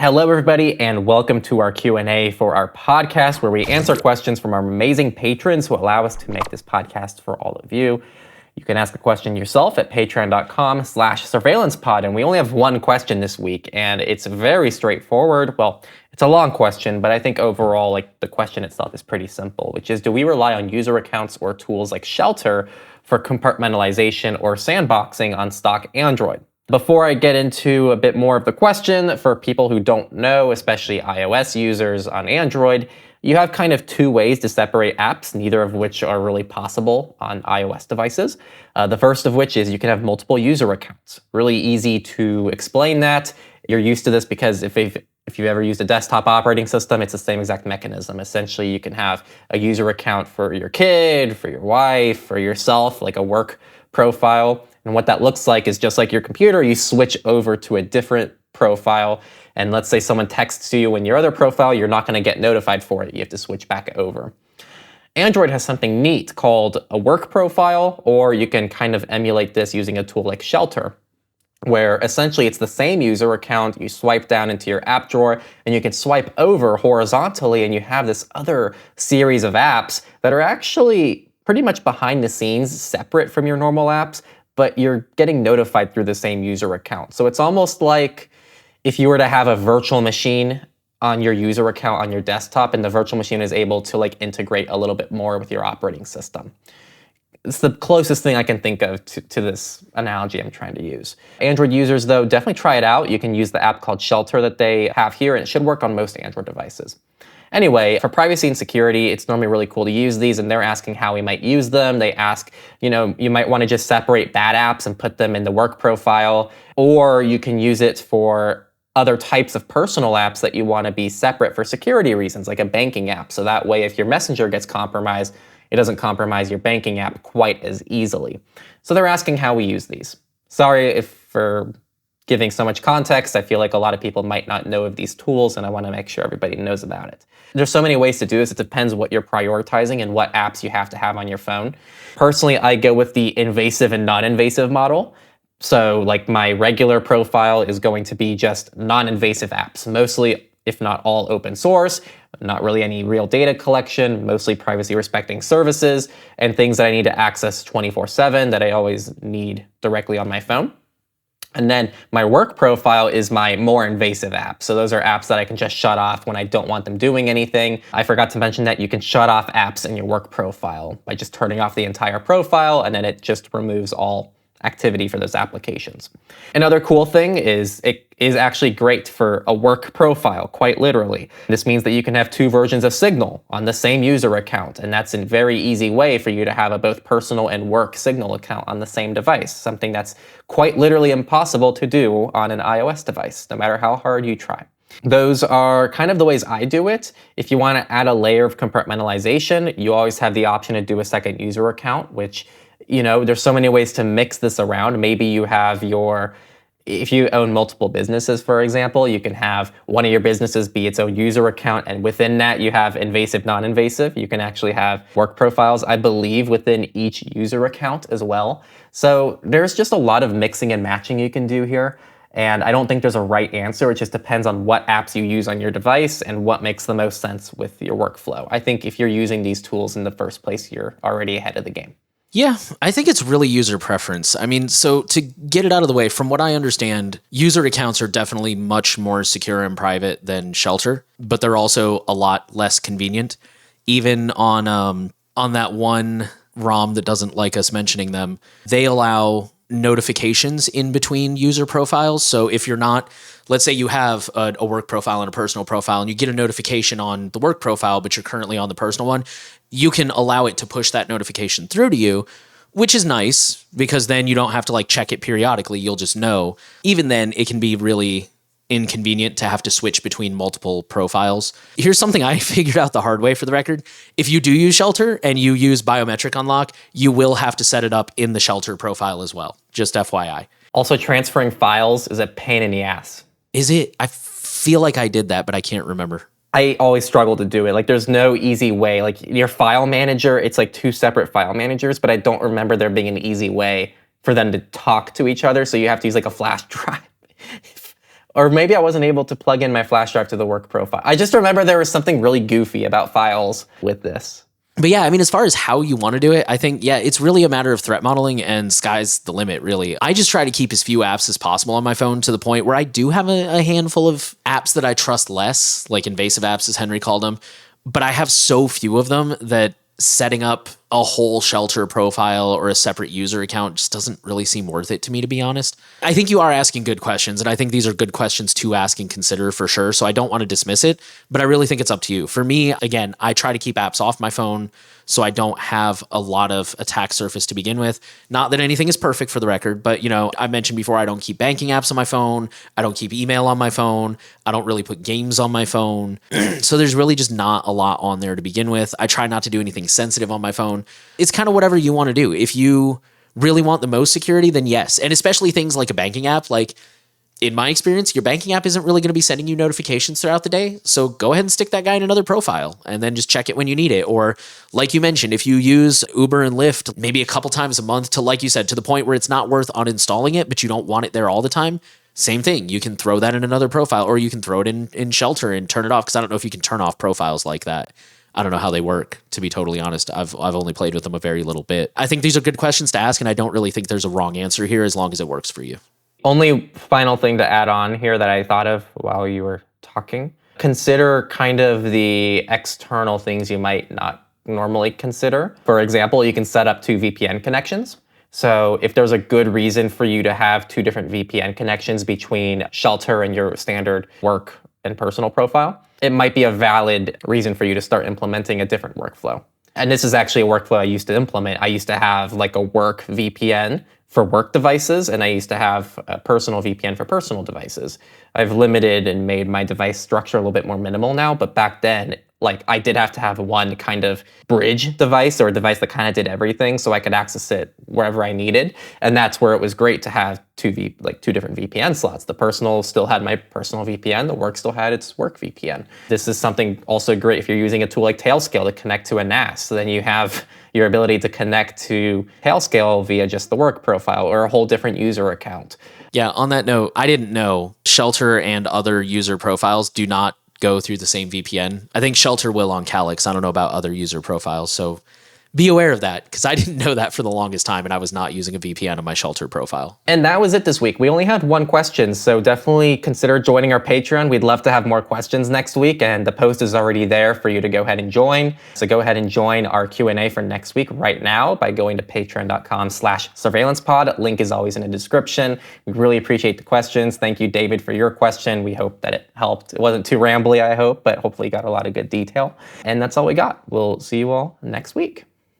Hello, everybody, and welcome to our Q&A for our podcast, where we answer questions from our amazing patrons who allow us to make this podcast for all of you. You can ask a question yourself at patreon.com/surveillancepod, and we only have one question this week, and it's very straightforward. Well, it's a long question, but I think overall, the question itself is pretty simple, which is, do we rely on user accounts or tools like Shelter for compartmentalization or sandboxing on stock Android? Before I get into a bit more of the question, for people who don't know, especially iOS users on Android, you have kind of two ways to separate apps, neither of which are really possible on iOS devices. The first of which is you can have multiple user accounts. Really easy to explain that. You're used to this because if you've ever used a desktop operating system, it's the same exact mechanism. Essentially, you can have a user account for your kid, for your wife, for yourself, like a work profile. And what that looks like is just like your computer, you switch over to a different profile. And let's say someone texts to you in your other profile, you're not going to get notified for it. You have to switch back over. Android has something neat called a work profile, or you can kind of emulate this using a tool like Shelter, where essentially it's the same user account. You swipe down into your app drawer, and you can swipe over horizontally, and you have this other series of apps that are actually pretty much behind the scenes, separate from your normal apps, but you're getting notified through the same user account. So it's almost like if you were to have a virtual machine on your user account on your desktop, and the virtual machine is able to integrate a little bit more with your operating system. It's the closest thing I can think of to this analogy I'm trying to use. Android users, though, definitely try it out. You can use the app called Shelter that they have here, and it should work on most Android devices. Anyway, for privacy and security, it's normally really cool to use these, and they're asking how we might use them. They ask, you might want to just separate bad apps and put them in the work profile, or you can use it for other types of personal apps that you want to be separate for security reasons, like a banking app. So that way, if your Messenger gets compromised, it doesn't compromise your banking app quite as easily. So they're asking how we use these. Sorry for giving so much context. I feel like a lot of people might not know of these tools, and I want to make sure everybody knows about it. There's so many ways to do this. It depends what you're prioritizing and what apps you have to have on your phone. Personally, I go with the invasive and non-invasive model. So my regular profile is going to be just non-invasive apps, mostly, if not all, open source, not really any real data collection, mostly privacy respecting services, and things that I need to access 24/7 that I always need directly on my phone. And then my work profile is my more invasive apps. So those are apps that I can just shut off when I don't want them doing anything. I forgot to mention that you can shut off apps in your work profile by just turning off the entire profile, and then it just removes all activity for those applications. Another cool thing is it is actually great for a work profile, quite literally. This means that you can have two versions of Signal on the same user account, and that's a very easy way for you to have a both personal and work Signal account on the same device, something that's quite literally impossible to do on an iOS device, no matter how hard you try. Those are kind of the ways I do it. If you want to add a layer of compartmentalization, you always have the option to do a second user account, which there's so many ways to mix this around. Maybe you have if you own multiple businesses, for example, you can have one of your businesses be its own user account, and within that you have invasive, non-invasive. You can actually have work profiles, I believe, within each user account as well. So there's just a lot of mixing and matching you can do here. And I don't think there's a right answer. It just depends on what apps you use on your device and what makes the most sense with your workflow. I think if you're using these tools in the first place, you're already ahead of the game. Yeah, I think it's really user preference. I mean, so to get it out of the way, from what I understand, user accounts are definitely much more secure and private than Shelter, but they're also a lot less convenient. Even on that one ROM that doesn't like us mentioning them, they allow notifications in between user profiles. So if you're not, let's say you have a work profile and a personal profile, and you get a notification on the work profile, but you're currently on the personal one, you can allow it to push that notification through to you, which is nice because then you don't have to check it periodically. You'll just know. Even then, it can be really inconvenient to have to switch between multiple profiles. Here's something I figured out the hard way, for the record. If you do use Shelter and you use biometric unlock, you will have to set it up in the Shelter profile as well. Just FYI. Also, transferring files is a pain in the ass. Is it? I feel like I did that, but I can't remember. I always struggle to do it. There's no easy way. Your file manager, it's two separate file managers, but I don't remember there being an easy way for them to talk to each other. So you have to use a flash drive. Or maybe I wasn't able to plug in my flash drive to the work profile. I just remember there was something really goofy about files with this. But yeah, I mean, as far as how you want to do it, I think, yeah, it's really a matter of threat modeling and sky's the limit, really. I just try to keep as few apps as possible on my phone to the point where I do have a handful of apps that I trust less, like invasive apps, as Henry called them. But I have so few of them that setting up a whole shelter profile or a separate user account just doesn't really seem worth it to me, to be honest. I think you are asking good questions, and I think these are good questions to ask and consider for sure. So I don't want to dismiss it, but I really think it's up to you. For me, again, I try to keep apps off my phone so I don't have a lot of attack surface to begin with. Not that anything is perfect for the record, but I mentioned before, I don't keep banking apps on my phone. I don't keep email on my phone. I don't really put games on my phone. So there's really just not a lot on there to begin with. I try not to do anything sensitive on my phone. It's kind of whatever you want to do. If you really want the most security, then yes. And especially things like a banking app, like in my experience, your banking app isn't really going to be sending you notifications throughout the day. So go ahead and stick that guy in another profile and then just check it when you need it. Or like you mentioned, if you use Uber and Lyft maybe a couple times a month to, like you said, to the point where it's not worth uninstalling it, but you don't want it there all the time, same thing. You can throw that in another profile, or you can throw it in Shelter and turn it off, because I don't know if you can turn off profiles like that. I don't know how they work, to be totally honest. I've only played with them a very little bit. I think these are good questions to ask, and I don't really think there's a wrong answer here as long as it works for you. Only final thing to add on here that I thought of while you were talking. Consider kind of the external things you might not normally consider. For example, you can set up 2 VPN connections. So if there's a good reason for you to have 2 different VPN connections between Shelter and your standard work and personal profile, it might be a valid reason for you to start implementing a different workflow. And this is actually a workflow I used to implement. I used to have like a work VPN for work devices, and I used to have a personal VPN for personal devices. I've limited and made my device structure a little bit more minimal now, but back then, like I did have to have one kind of bridge device, or a device that kind of did everything so I could access it wherever I needed. And that's where it was great to have 2 different VPN slots. The personal still had my personal VPN, the work still had its work VPN. This is something also great if you're using a tool like Tailscale to connect to a NAS. So then you have your ability to connect to Tailscale via just the work profile or a whole different user account. Yeah, on that note, I didn't know Shelter and other user profiles do not go through the same VPN. I think Shelter will on Calyx. I don't know about other user profiles. So be aware of that, because I didn't know that for the longest time, and I was not using a VPN on my Shelter profile. And that was it this week. We only had 1 question, so definitely consider joining our Patreon. We'd love to have more questions next week, and the post is already there for you to go ahead and join. So go ahead and join our Q&A for next week right now by going to patreon.com/surveillancepod. Link is always in the description. We really appreciate the questions. Thank you, David, for your question. We hope that it helped. It wasn't too rambly, I hope, but hopefully you got a lot of good detail. And that's all we got. We'll see you all next week.